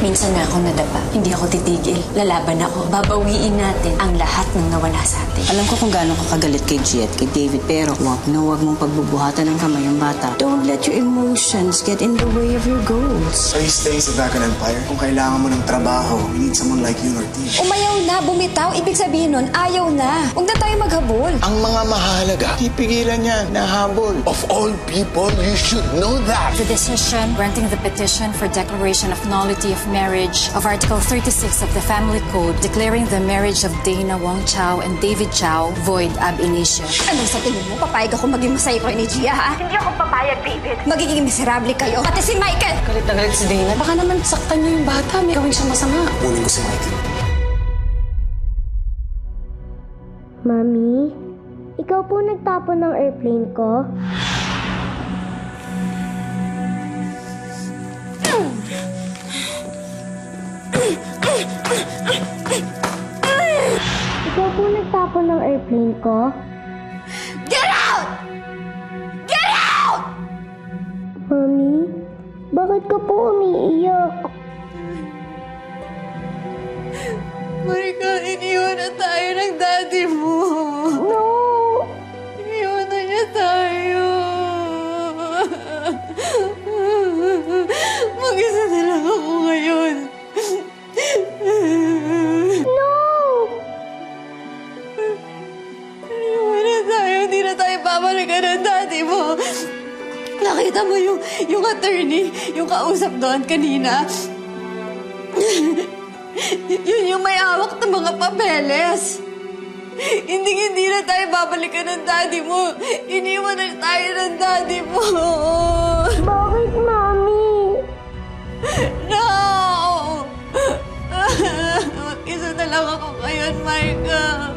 Minsan na ako nadapa. Hindi ako titigil. Lalaban ako. Babawiin natin ang lahat ng nawala sa atin. Alam ko kung gaano ka kagalit kay G at kay David, pero wag mong pagbubuhatan ng kamay ang bata. Don't let your emotions get in the way of your goals. Are you staying sa Dragon Empire? Kung kailangan mo ng trabaho, we need someone like you in our team. Umayaw na, bumitaw. Ibig sabihin nun, ayaw na. Huwag na tayo maghabol. Ang mga mahalaga, pipigilan niya na habol. Of all people, you should know that. The decision granting the petition for declaration of nullity of marriage of Article 36 of the Family Code declaring the marriage of Dana Wong Chow and David Chow void ab initio. Anong sa tingin mo? Papayag ako maging masaya ko ni Gia, ha? Hindi ako papayag, David. Magiging miserable kayo. Pati si Michael! Galit na galit si Dana. Baka naman saktan niyo yung bata. May gawin siyang masama. Kunin ko si Michael. Mami, ikaw po nagtapon ng airplane ko? Ikaw po nagtapon ng airplane ko? Get out! Get out! Mami, bakit ka po umiiyak? Marika, iniwan na tayo ng daddy mo. No! Iniwan na niya tayo. Mag-isa na lang ako ngayon. No! Iniwan na tayo. Hindi na tayo babalikan ng daddy mo. Nakita mo yung attorney, yung kausap doon kanina. Yun yung may awak ng mga papeles. Hindi na tayo babalikan ng daddy mo. Iniwan na tayo ng daddy mo. Bakit, Mami? No! Mag-isa na lang ako ngayon, Micah.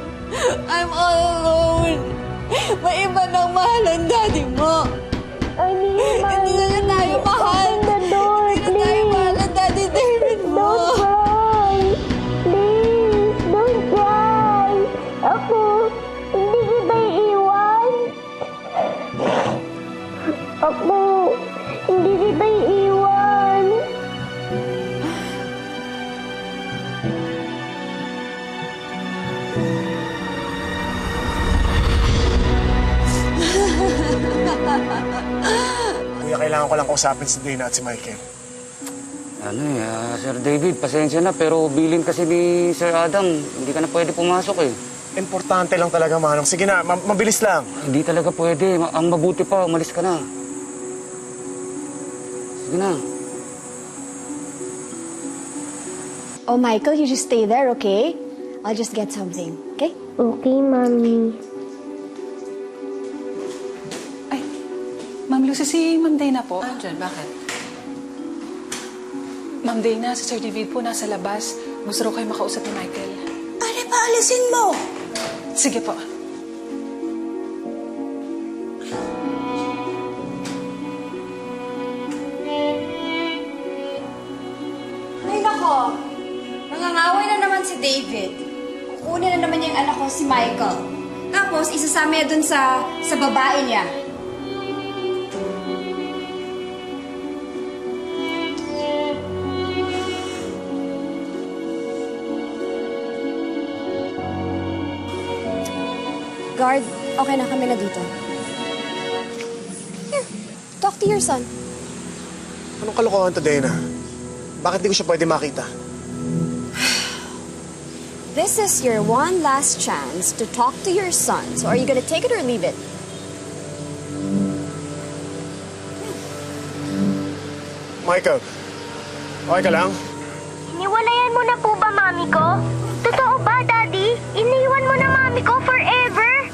I'm all alone. May iba nang mahal ang daddy mo. I need Hindi na niya tayo mahal. Open the door, Hindi na tayo mahal ang daddy David mo. Don't cry! Please, don't cry! Ako, hindi kita iiwan. Ako, hindi kita iiwan. Kuya, kailangan ko lang kausapin si Dana at si Michael. Sir David, pasensya na, pero bilin kasi ni Sir Adam, hindi ka na pwede pumasok eh. Importante lang talaga, Manong. Sige na, mabilis lang. Hindi talaga pwede. Ang mabuti pa, umalis ka na. Sige na. Oh, Michael, you just stay there, okay? I'll just get something, okay? Okay, Mami. Ay, Ma'am Lucy, si Ma'am Dana po. Diyan, bakit? Ma'am Dana, si Sir David po nasa labas. Gusto raw kayo makausap ni Michael. Ano pa, alisin mo? Sige po. Ay, nako. Nangangaway na naman si David. Kukunin na naman niya yung anak ko, si Michael. Tapos, isasama niya dun sa babae niya. Guard, okay na kami na dito. Here, talk to your son. Anong kalokohan to, Dana? Bakit di ko siya pwede makita? This is your one last chance to talk to your son. So are you gonna take it or leave it? Michael, okay ka lang? Iniwalayan mo na po ba, Mami ko? Totoo ba, Daddy? Iniwan mo na Mami ko forever?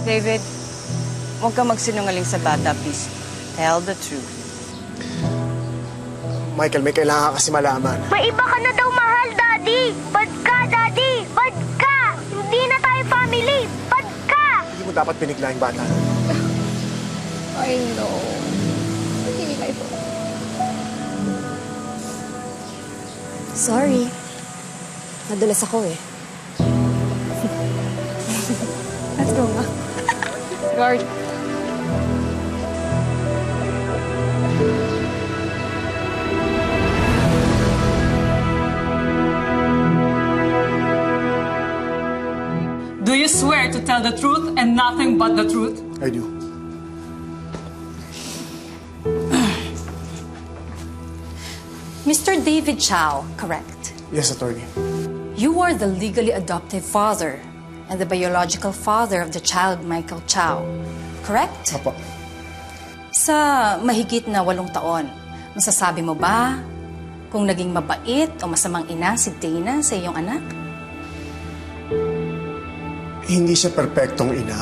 David, huwag ka magsinungaling sa bata, please. Tell the truth. Michael, may kailangan ka kasi malaman. May iba ka na daw mahal, Daddy! Bad ka, Daddy! Bad ka! Hindi na tayo family! Bad ka! Hindi mo dapat pinigla yung bata. I know. Hindi kayo. Sorry. Nadulas ako eh. Let's go, ma. Guard. tell the truth and nothing but the truth? I do. Mr. David Chow, correct? Yes, attorney. You are the legally adoptive father and the biological father of the child, Michael Chow. Correct? Apo. Sa mahigit na 8 taon, masasabi mo ba kung naging mabait o masamang ina si Dana sa iyong anak? Hindi siya perpektong ina.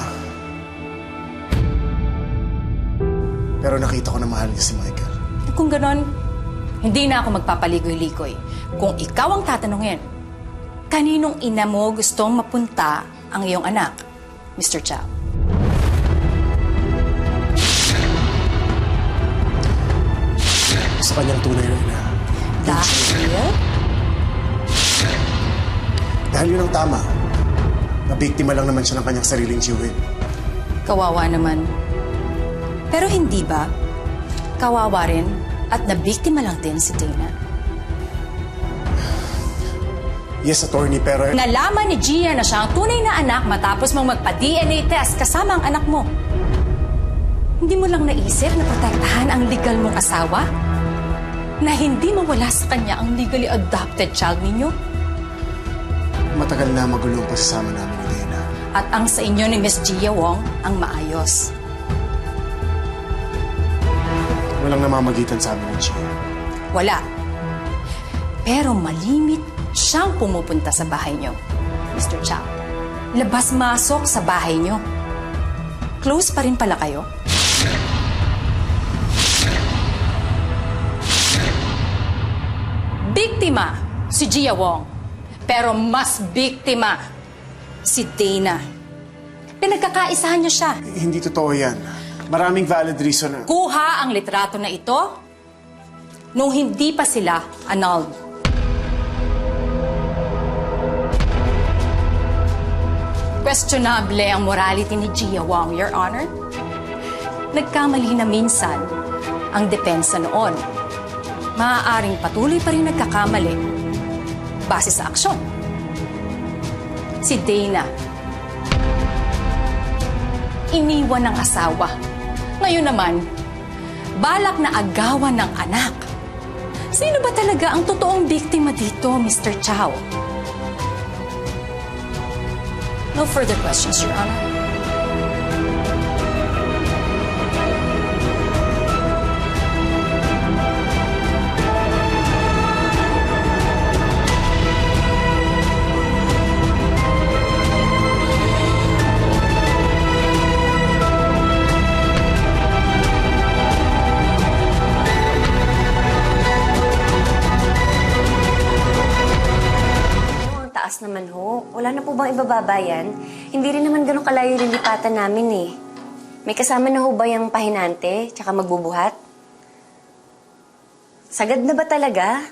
Pero nakita ko na mahal niya si Michael. Kung ganon, hindi na ako magpapaligoy-ligoy. Kung ikaw ang tatanungin, kaninong ina mo gustong mapunta ang iyong anak, Mr. Chow? Sa kanyang tunay na ina. Dahil yun ang tama. Nabiktima lang naman siya ng kanyang sariling tiyuhin. Kawawa naman. Pero hindi ba? Kawawa rin at nabiktima lang din si Dana. Yes, attorney, pero... Nalaman ni Gia na siya ang tunay na anak matapos mong magpa-DNA test kasama ang anak mo. Hindi mo lang naisip na protektahan ang legal mong asawa? Na hindi mawala sa kanya ang legally adopted child ninyo? Matagal na magulo ang pagsasama namin ni Dana. At ang sa inyo ni Miss Gia Wong ang maayos. Walang namamagitan sa amin ni Gia. Wala. Pero malimit siyang pumupunta sa bahay niyo, Mr. Chow. Labas-masok sa bahay niyo. Close pa rin pala kayo? Biktima si Gia Wong. Pero mas biktima si Dana. Pinagkakaisahan niyo siya. Hindi totoo yan. Maraming valid reason na... Kuha ang litrato na ito nung hindi pa sila annulled. Questionable ang morality ni Gia Wong, Your Honor. Nagkamali na minsan ang depensa noon. Maaaring patuloy pa rin nagkakamali base sa aksyon. Si Dana, iniwan ng asawa. Ngayon naman, balak na agawan ng anak. Sino ba talaga ang totoong biktima dito, Mr. Chow? No further questions, Your Honor. Naman ho. Wala na po bang ibababa yan? Hindi rin naman ganun kalayo yung lipatan namin eh. May kasama na ho ba yung pahinante tsaka magbubuhat? Sagad na ba talaga?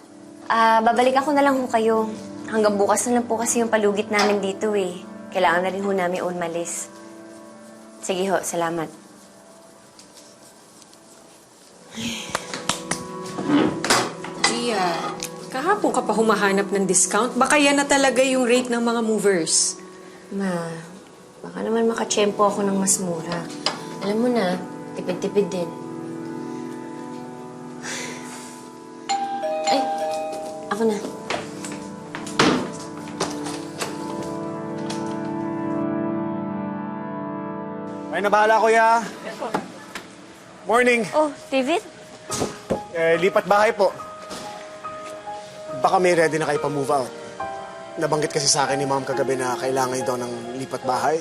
Babalikan ko na lang ho kayo. Hanggang bukas na lang po kasi yung palugit namin dito eh. Kailangan na rin ho namin umalis. Sige ho, salamat. Gia, kahapon ka pa humahanap ng discount. Baka yan na talaga yung rate ng mga movers. Ma, baka naman makatsyempo ako ng mas mura. Alam mo na, tipid-tipid din. Ay, ako na. Ay, nabahala, kuya. Morning. Oh, David? Lipat bahay po. Baka may ready na kayo pa-move out. Nabanggit kasi sa akin ni ma'am kagabi na kailangan daw ng lipat bahay.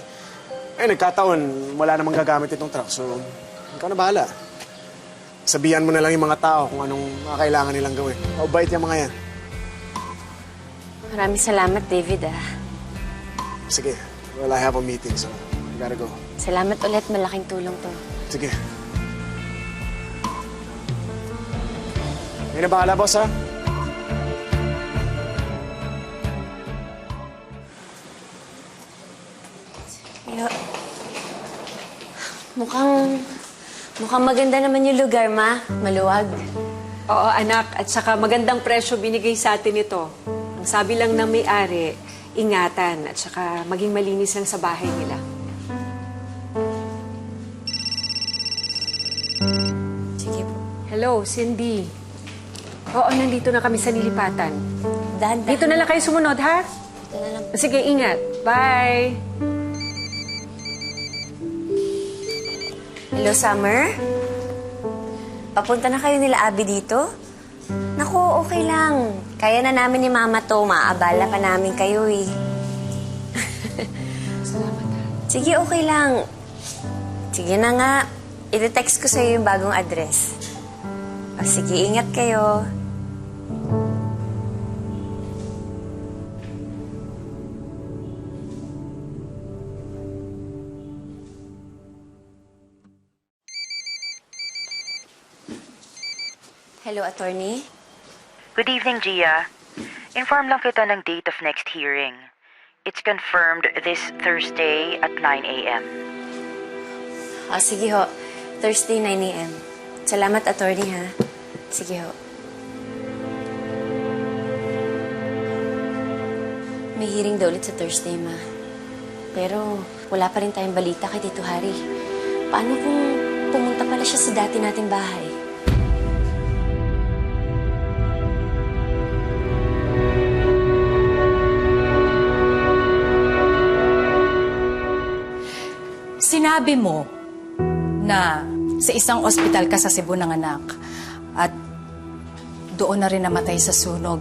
Nagkataon, wala namang gagamit itong truck, so ikaw na bahala. Sabihan mo na lang yung mga tao kung anong kailangan nilang gawin. Mabait yung mga yan. Maraming salamat, David, Sige, well, I have a meeting, so I gotta go. Salamat ulit, malaking tulong to. Sige. May na bahala, boss, ha? Mukhang maganda naman yung lugar, Ma. Maluwag. Oo, anak. At saka magandang presyo binigay sa atin ito. Ang sabi lang ng may-ari, ingatan. At saka maging malinis lang sa bahay nila. Hello, Cindy. Oo, nandito na kami sa lilipatan. Dahan-dahan. Dito na lang kayo sumunod, ha? Dito na lang. Sige, ingat. Bye! Hello, Summer? Papunta na kayo nila Abby dito? Naku, okay lang. Kaya na namin ni Mama to. Maabala pa namin kayo eh. Salamat, ha? Sige, okay lang. Sige na nga. I-text ko sa'yo yung bagong address. O, sige, ingat kayo. Hello, attorney. Good evening, Gia. Inform lang kita ng date of next hearing. It's confirmed this Thursday at 9 a.m. Sige ho. Thursday, 9 a.m. Salamat, attorney, ha? Sige ho. May hearing daw ulit sa Thursday, ma. Pero wala pa rin tayong balita kay Tito Harry. Paano kung pumunta pala siya sa dati nating bahay? Sinabi mo na sa isang ospital ka sa Cebu nanganak at doon na rin namatay sa sunog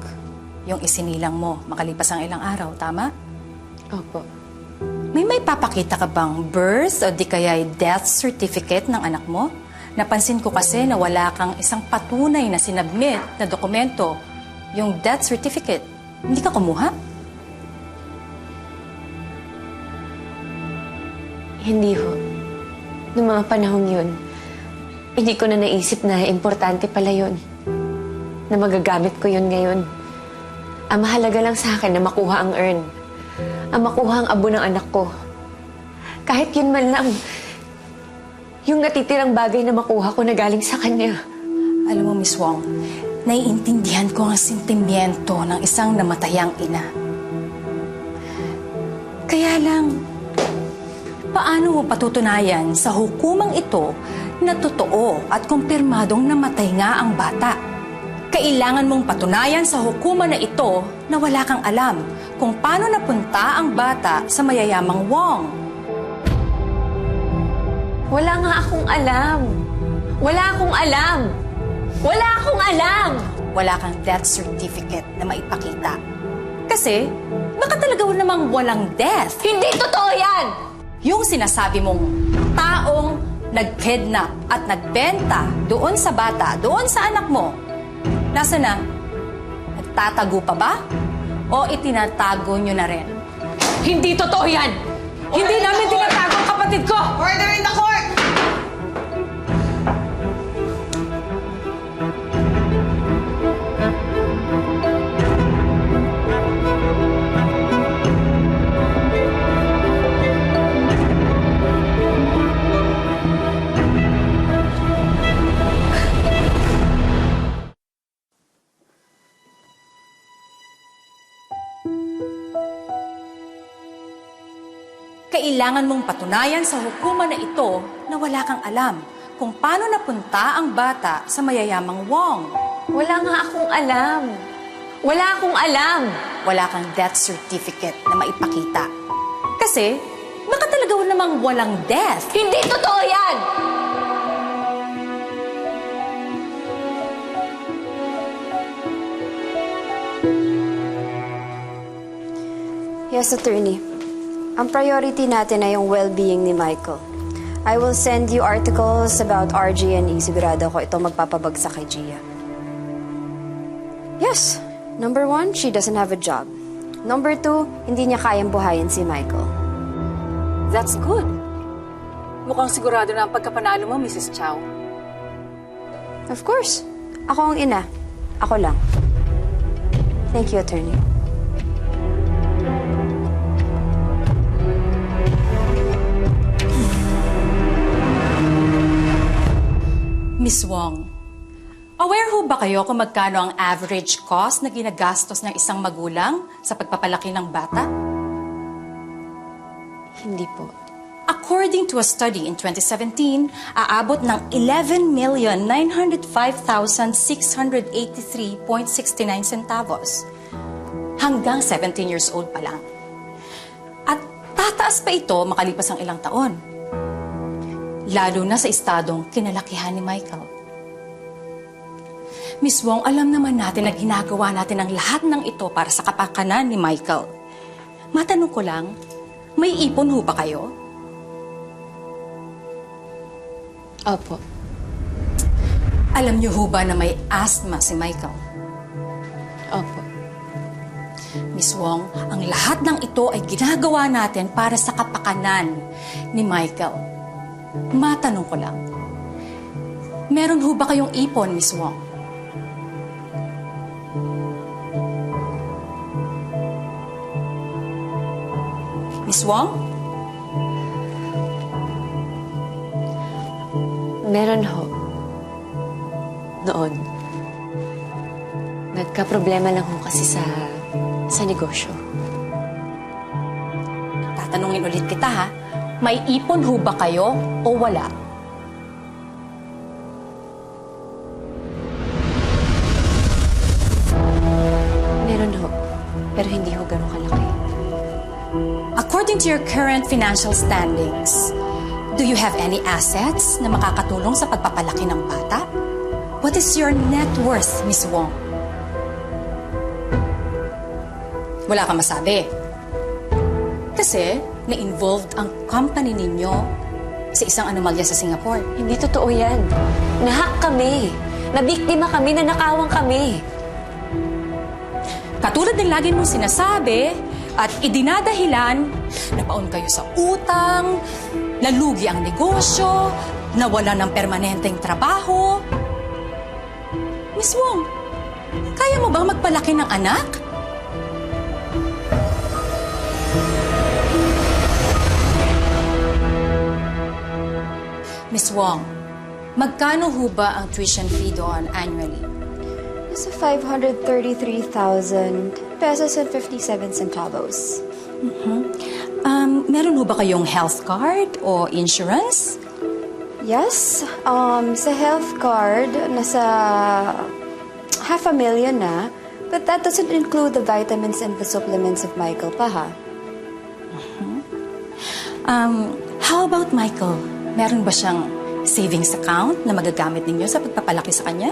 yung isinilang mo makalipas ang ilang araw, tama? Opo. May papakita ka bang birth o di kaya death certificate ng anak mo? Napansin ko kasi na wala kang isang patunay na sinabmit na dokumento, yung death certificate. Hindi ka kumuha? Hindi ho. Noong mga panahong yun, hindi ko na naisip na importante pala yun. Na magagamit ko yun ngayon. Ang mahalaga lang sa akin na makuha ang urn. Ang makuha ang abo ng anak ko. Kahit yun man lang, yung natitirang bagay na makuha ko na galing sa kanya. Alam mo, Miss Wong, naiintindihan ko ang sentimiento ng isang namatayang ina. Kaya lang, paano mo patutunayan sa hukumang ito na totoo at kumpirmadong namatay nga ang bata? Kailangan mong patunayan sa hukuman na ito na wala kang alam kung paano napunta ang bata sa mayayamang Wong. Wala nga akong alam. Wala akong alam. Wala akong alam! Wala kang death certificate na maipakita. Kasi, baka talaga namang walang death. Hindi totoo yan! Yung sinasabi mong taong nag-kidnap at nagbenta doon sa bata, doon sa anak mo, nasa na? Nagtatago pa ba? O itinatago nyo na rin? Hindi totoo yan! Hindi namin tinatago ang kapatid ko! Order in the court! Kailangan mong patunayan sa hukuman na ito na wala kang alam kung paano napunta ang bata sa mayayamang Wong. Wala nga akong alam. Wala akong alam. Wala kang death certificate na maipakita. Kasi, baka talaga namang walang death. Hindi totoo yan! Yes, attorney. Ang priority natin ay yung well-being ni Michael. I will send you articles about RG&E. Sigurado ko ito magpapabagsak kay Gia. Yes. Number 1, she doesn't have a job. Number 2, hindi niya kayang buhayin si Michael. That's good. Mukhang sigurado na ang pagkapanalo mo, Mrs. Chow. Of course. Ako ang ina. Ako lang. Thank you, attorney. Miss Wong, aware ho ba kayo kung magkano ang average cost na ginagastos ng isang magulang sa pagpapalaki ng bata? Hindi po. According to a study in 2017, aabot ng 11,905,683.69 centavos. Hanggang 17 years old pa lang. At tataas pa ito makalipas ang ilang taon. Lalo na sa estadong kinalakihan ni Michael. Miss Wong, alam naman natin na ginagawa natin ang lahat ng ito para sa kapakanan ni Michael. Matanong ko lang, may ipon ho ba kayo? Opo. Alam niyo ho ba na may asthma si Michael? Opo. Miss Wong, ang lahat ng ito ay ginagawa natin para sa kapakanan ni Michael. Matanong ko lang, meron ho ba kayong ipon, Miss Wong? Miss Wong? Meron ho. Noon. Nagka-problema lang ho kasi sa negosyo. Tatanungin ulit kita ha, may ipon ho ba kayo o wala? Meron ho. Pero hindi ho ganun kalaki. According to your current financial standings, do you have any assets na makakatulong sa pagpapalaki ng bata? What is your net worth, Miss Wong? Wala kang masabi. Kasi, na-involved ang company ninyo sa isang anomalya sa Singapore. Hindi totoo yan. Nahack kami. Nabiktima kami, nanakawan kami. Katulad ng lagi mong sinasabi at idinadahilan, napaon kayo sa utang, nalugi ang negosyo, nawala ng permanenteng trabaho. Miss Wong, kaya mo bang magpalaki ng anak? Miss Wong, magkano ho ba ang tuition fee doon annually? Nasa 533,000 pesos and 57 centavos. Meron ho ba kayong health card o insurance? Yes, sa health card, nasa 500,000 na. But that doesn't include the vitamins and the supplements of Michael pa, ha? How about Michael? Meron ba siyang savings account na magagamit ninyo sa pagpapalaki sa kanya?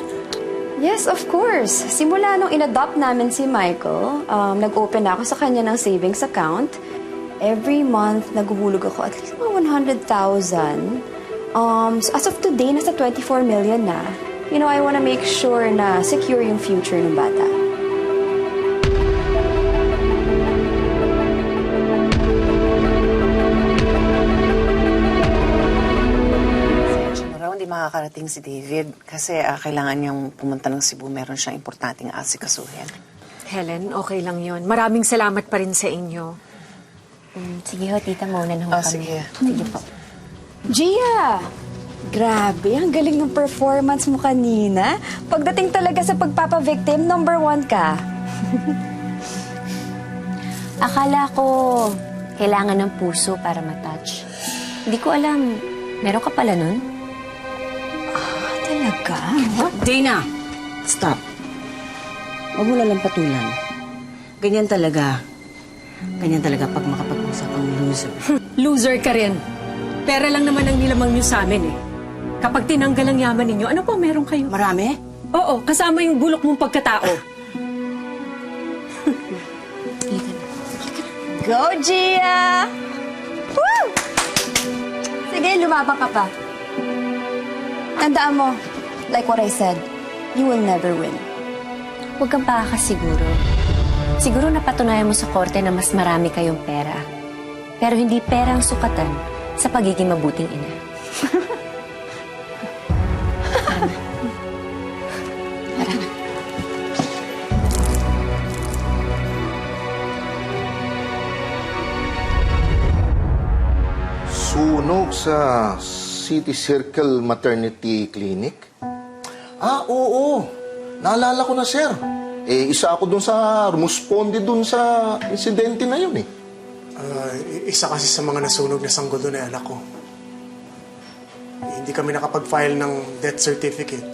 Yes, of course. Simula nung in-adopt namin si Michael, nag-open ako sa kanya ng savings account. Every month, naguhulog ako at least mga 100,000. So as of today, nasa 24 million na. You know, I wanna make sure na secure yung future ng bata. Hindi makakarating si David kasi kailangan niyang pumunta ng Cebu. Meron siyang importanteng asikasuhin. Helen, okay lang yon. Maraming salamat pa rin sa inyo. Sige ho, tita, mauna na ho kami. Sige. Sige po. Gia! Grabe, ang galing ng performance mo kanina. Pagdating talaga sa pagpapavictim, number 1 ka. Akala ko kailangan ng puso para matouch. Hindi ko alam, meron ka pala nun? Talaga? Dana! Stop. Huwag mo lang patulan. Ganyan talaga. Ganyan talaga pag makapag-usap ang loser. Loser ka rin. Pera lang naman ang nilamang niyo sa amin eh. Kapag tinanggal ang yaman ninyo, ano pa meron kayo? Marami? Oo, kasama yung bulok mong pagkatao. Go, Gia! Woo! Sige, lumabang ka pa. Tandaan mo, like what I said, you will never win. Huwag kang pakakasiguro. Siguro napatunayan mo sa korte na mas marami kayong pera. Pero hindi pera ang sukatan sa pagiging mabuting ina. Tara na. Sunog sa City Circle Maternity Clinic? Oo. Naalala ko na, sir. Isa ako dun sa rumusponde dun sa insidente na yun, eh. Isa kasi sa mga nasunog na sanggol doon ay anak ko. Hindi kami nakapag-file ng death certificate.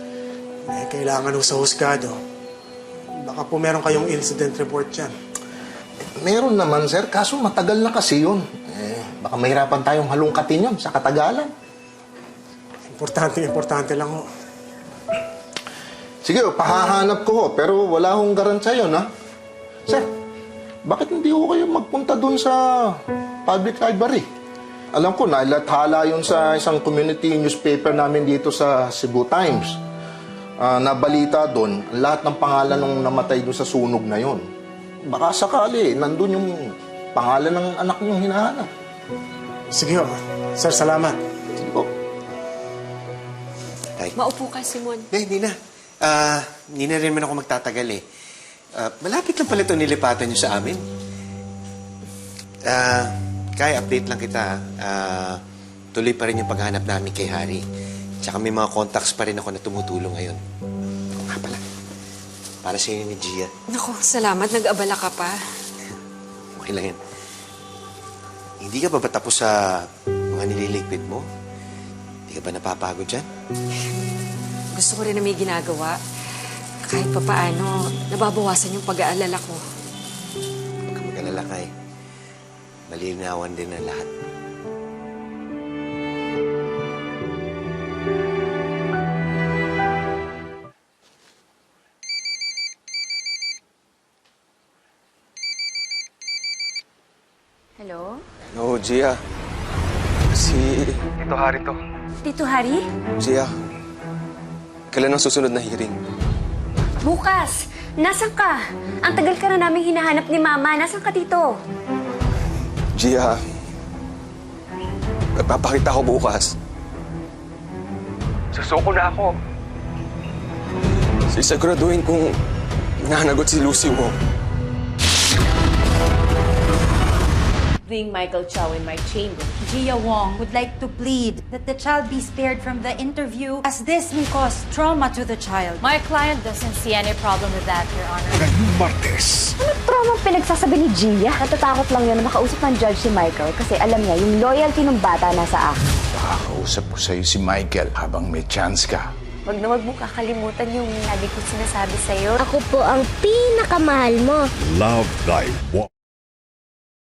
Kailangan ho sa husgado. Baka po meron kayong incident report dyan. Meron naman, sir. Kaso matagal na kasi yun. Baka mahirapan tayong halungkatin yun sa katagalan. Importante lang ho. Sige, pahahanap ko ho. Pero wala hong garansya yun, ha? Sir, bakit hindi ho kayo magpunta dun sa public library? Alam ko, nailathala yun sa isang community newspaper namin dito sa Cebu Times. Nabalita doon, lahat ng pangalan ng namatay doon sa sunog na yun. Baka sakali, nandun yung pangalan ng anak niyong hinahanap. Sige ho. Sir, salamat. Sige po. Maupo ka, Simon. Hindi na. Hindi na rin man ako magtatagal eh. Malapit lang pala ito nilipatan niyo sa amin. Kaya update lang kita. Tuloy pa rin yung paghahanap namin kay Harry. Tsaka may mga contacts pa rin ako na tumutulong ngayon. Ako nga pala. Para sa inyo ni Gia. Naku, salamat. Nag-abala ka pa. Okay lang yan. Hindi ka ba tapos sa mga nililigpit mo? Hindi ka ba napapagod dyan? Gusto ko rin na may ginagawa. Kahit pa paano, nababawasan yung pag-aalala ko. Huwag kang mag-alala ka eh. Malinawan din ang lahat. Hello? No, Gia. Si Tito Harry to. Tito Harry? Gia, kailan ang susunod na hearing? Bukas! Nasaan ka? Ang tagal ka na namin hinahanap ni Mama. Nasaan ka dito? Gia, papakita ko bukas. Susuko na ako. Sisiguraduhin kong nanagot si Lucy mo. Being Michael Chow in my chamber. Gia Wong would like to plead that the child be spared from the interview as this may cause trauma to the child. My client doesn't see any problem with that, Your Honor. Martes. Ano trauma pinagsasabi ni Gia? Natatakot lang yun na makausap ng judge si Michael kasi alam niya yung loyalty ng bata nasa akin. Pakakausap ko sa'yo si Michael habang may chance ka. Wag na wag mo kakalimutan yung lagi ko sinasabi sa'yo. Ako po ang pinakamahal mo. Love Thy Walk.